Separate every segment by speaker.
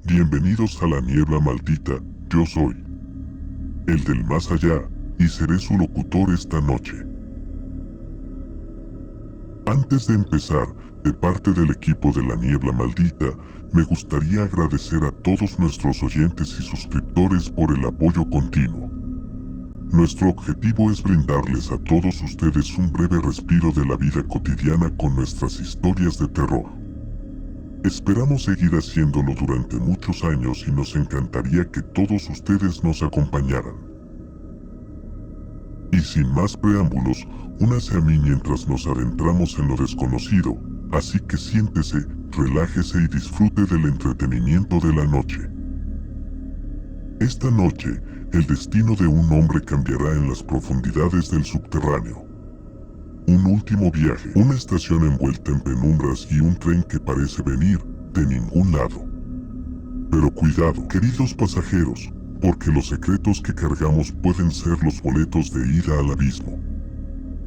Speaker 1: Bienvenidos a la niebla maldita, yo soy el del más allá, y seré su locutor esta noche. Antes de empezar, de parte del equipo de la niebla maldita, me gustaría agradecer a todos nuestros oyentes y suscriptores por el apoyo continuo. Nuestro objetivo es brindarles a todos ustedes un breve respiro de la vida cotidiana con nuestras historias de terror. Esperamos seguir haciéndolo durante muchos años y nos encantaría que todos ustedes nos acompañaran. Y sin más preámbulos, únase a mí mientras nos adentramos en lo desconocido, así que siéntese, relájese y disfrute del entretenimiento de la noche. Esta noche, el destino de un hombre cambiará en las profundidades del subterráneo. Un último viaje, una estación envuelta en penumbras y un tren que parece venir de ningún lado. Pero cuidado, queridos pasajeros, porque los secretos que cargamos pueden ser los boletos de ida al abismo.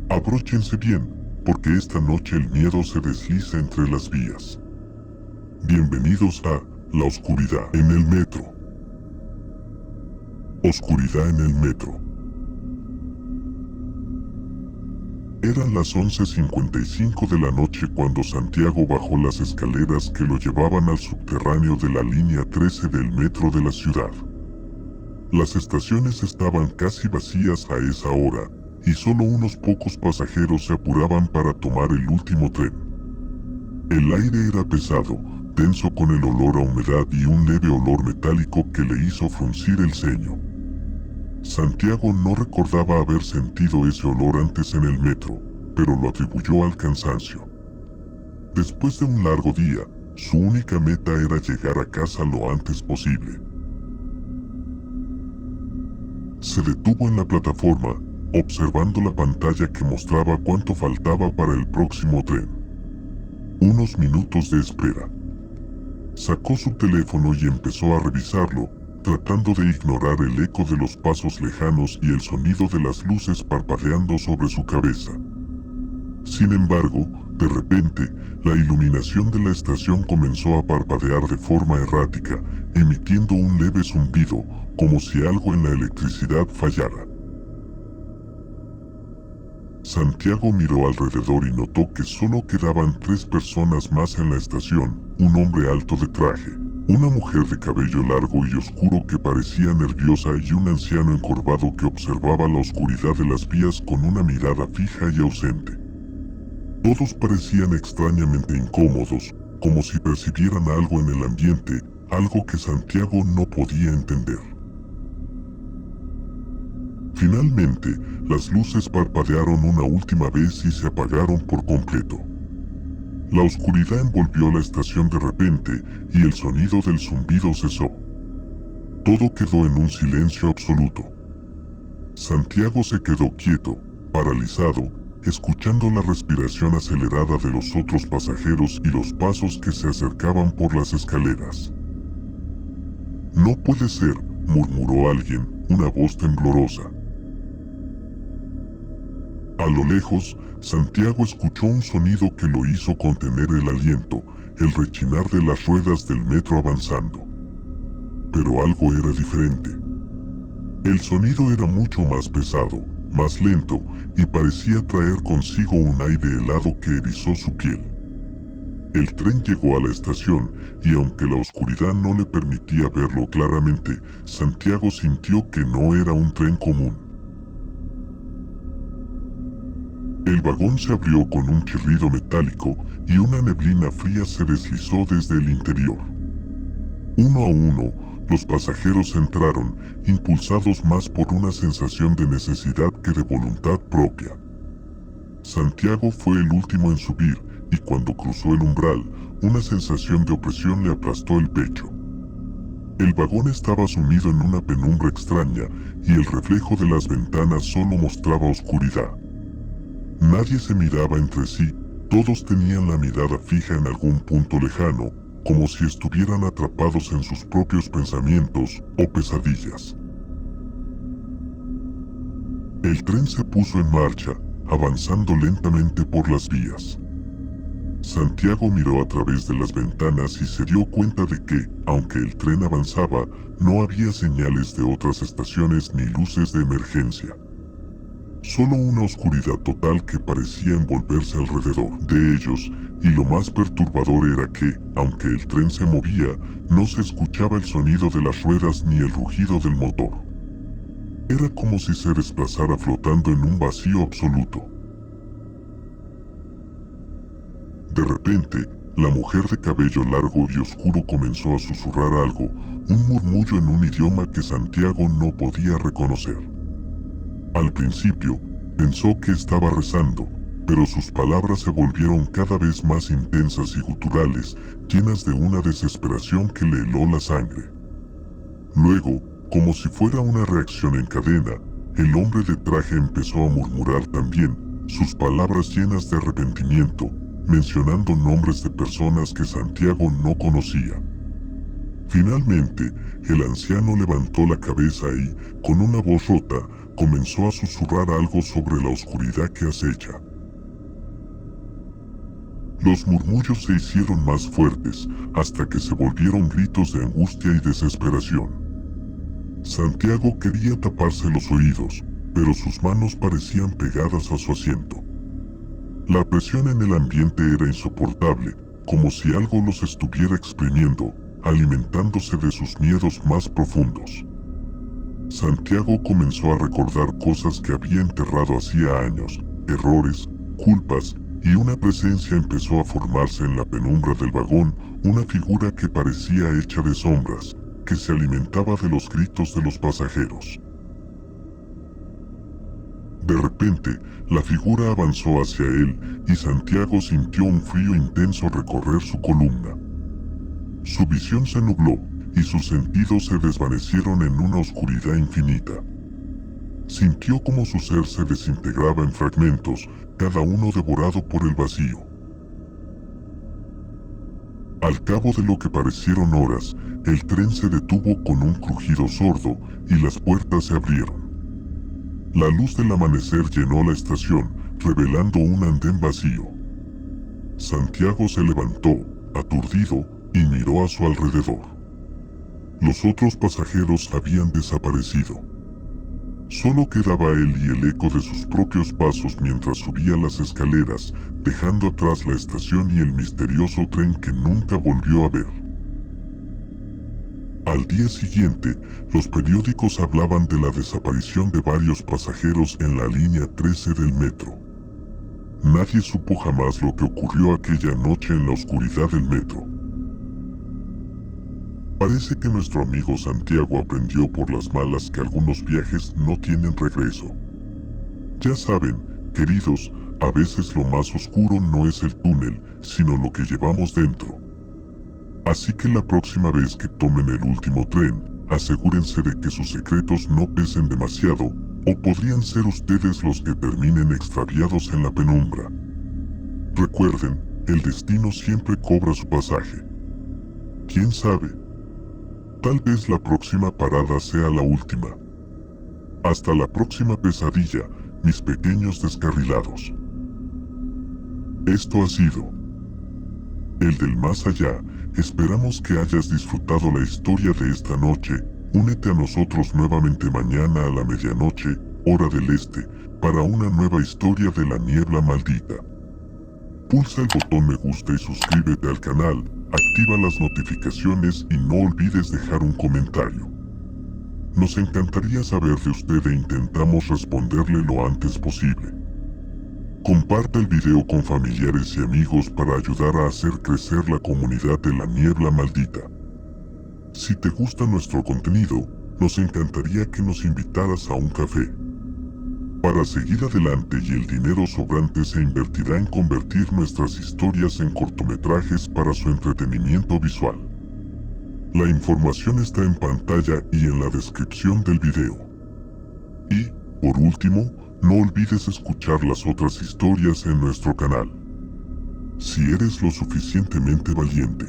Speaker 1: Abróchense bien, porque esta noche el miedo se desliza entre las vías. Bienvenidos a La Oscuridad en el Metro. Oscuridad en el metro. Eran las 11:55 de la noche cuando Santiago bajó las escaleras que lo llevaban al subterráneo de la línea 13 del metro de la ciudad. Las estaciones estaban casi vacías a esa hora, y solo unos pocos pasajeros se apuraban para tomar el último tren. El aire era pesado, denso con el olor a humedad y un leve olor metálico que le hizo fruncir el ceño. Santiago no recordaba haber sentido ese olor antes en el metro, pero lo atribuyó al cansancio. Después de un largo día, su única meta era llegar a casa lo antes posible. Se detuvo en la plataforma, observando la pantalla que mostraba cuánto faltaba para el próximo tren. Unos minutos de espera. Sacó su teléfono y empezó a revisarlo, tratando de ignorar el eco de los pasos lejanos y el sonido de las luces parpadeando sobre su cabeza. Sin embargo, de repente, la iluminación de la estación comenzó a parpadear de forma errática, emitiendo un leve zumbido, como si algo en la electricidad fallara. Santiago miró alrededor y notó que solo quedaban 3 personas más en la estación, un hombre alto de traje, una mujer de cabello largo y oscuro que parecía nerviosa y un anciano encorvado que observaba la oscuridad de las vías con una mirada fija y ausente. Todos parecían extrañamente incómodos, como si percibieran algo en el ambiente, algo que Santiago no podía entender. Finalmente, las luces parpadearon una última vez y se apagaron por completo. La oscuridad envolvió la estación de repente, y el sonido del zumbido cesó. Todo quedó en un silencio absoluto. Santiago se quedó quieto, paralizado, escuchando la respiración acelerada de los otros pasajeros y los pasos que se acercaban por las escaleras. «No puede ser», murmuró alguien, una voz temblorosa. A lo lejos, Santiago escuchó un sonido que lo hizo contener el aliento, el rechinar de las ruedas del metro avanzando. Pero algo era diferente. El sonido era mucho más pesado, más lento, y parecía traer consigo un aire helado que erizó su piel. El tren llegó a la estación, y aunque la oscuridad no le permitía verlo claramente, Santiago sintió que no era un tren común. El vagón se abrió con un chirrido metálico y una neblina fría se deslizó desde el interior. Uno a uno, los pasajeros entraron, impulsados más por una sensación de necesidad que de voluntad propia. Santiago fue el último en subir, y cuando cruzó el umbral, una sensación de opresión le aplastó el pecho. El vagón estaba sumido en una penumbra extraña, y el reflejo de las ventanas solo mostraba oscuridad. Nadie se miraba entre sí, todos tenían la mirada fija en algún punto lejano, como si estuvieran atrapados en sus propios pensamientos o pesadillas. El tren se puso en marcha, avanzando lentamente por las vías. Santiago miró a través de las ventanas y se dio cuenta de que, aunque el tren avanzaba, no había señales de otras estaciones ni luces de emergencia. Solo una oscuridad total que parecía envolverse alrededor de ellos, y lo más perturbador era que, aunque el tren se movía, no se escuchaba el sonido de las ruedas ni el rugido del motor. Era como si se desplazara flotando en un vacío absoluto. De repente, la mujer de cabello largo y oscuro comenzó a susurrar algo, un murmullo en un idioma que Santiago no podía reconocer. Al principio, pensó que estaba rezando, pero sus palabras se volvieron cada vez más intensas y guturales, llenas de una desesperación que le heló la sangre. Luego, como si fuera una reacción en cadena, el hombre de traje empezó a murmurar también, sus palabras llenas de arrepentimiento, mencionando nombres de personas que Santiago no conocía. Finalmente, el anciano levantó la cabeza y, con una voz rota, comenzó a susurrar algo sobre la oscuridad que acecha. Los murmullos se hicieron más fuertes, hasta que se volvieron gritos de angustia y desesperación. Santiago quería taparse los oídos, pero sus manos parecían pegadas a su asiento. La presión en el ambiente era insoportable, como si algo los estuviera exprimiendo, alimentándose de sus miedos más profundos. Santiago comenzó a recordar cosas que había enterrado hacía años, errores, culpas, y una presencia empezó a formarse en la penumbra del vagón, una figura que parecía hecha de sombras, que se alimentaba de los gritos de los pasajeros. De repente, la figura avanzó hacia él, y Santiago sintió un frío intenso recorrer su columna. Su visión se nubló, y sus sentidos se desvanecieron en una oscuridad infinita. Sintió como su ser se desintegraba en fragmentos, cada uno devorado por el vacío. Al cabo de lo que parecieron horas, el tren se detuvo con un crujido sordo, y las puertas se abrieron. La luz del amanecer llenó la estación, revelando un andén vacío. Santiago se levantó, aturdido, y miró a su alrededor. Los otros pasajeros habían desaparecido. Solo quedaba él y el eco de sus propios pasos mientras subía las escaleras, dejando atrás la estación y el misterioso tren que nunca volvió a ver. Al día siguiente, los periódicos hablaban de la desaparición de varios pasajeros en la línea 13 del metro. Nadie supo jamás lo que ocurrió aquella noche en la oscuridad del metro. Parece que nuestro amigo Santiago aprendió por las malas que algunos viajes no tienen regreso. Ya saben, queridos, a veces lo más oscuro no es el túnel, sino lo que llevamos dentro. Así que la próxima vez que tomen el último tren, asegúrense de que sus secretos no pesen demasiado, o podrían ser ustedes los que terminen extraviados en la penumbra. Recuerden, el destino siempre cobra su pasaje. ¿Quién sabe? Tal vez la próxima parada sea la última. Hasta la próxima pesadilla, mis pequeños descarrilados. Esto ha sido El del Más Allá. Esperamos que hayas disfrutado la historia de esta noche. Únete a nosotros nuevamente mañana a la medianoche, hora del este, para una nueva historia de la niebla maldita. Pulsa el botón me gusta y suscríbete al canal, activa las notificaciones y no olvides dejar un comentario. Nos encantaría saber de usted e intentamos responderle lo antes posible. Comparte el video con familiares y amigos para ayudar a hacer crecer la comunidad de la niebla maldita. Si te gusta nuestro contenido, nos encantaría que nos invitaras a un café. Para seguir adelante y el dinero sobrante se invertirá en convertir nuestras historias en cortometrajes para su entretenimiento visual. La información está en pantalla y en la descripción del video. Y, por último, no olvides escuchar las otras historias en nuestro canal. Si eres lo suficientemente valiente.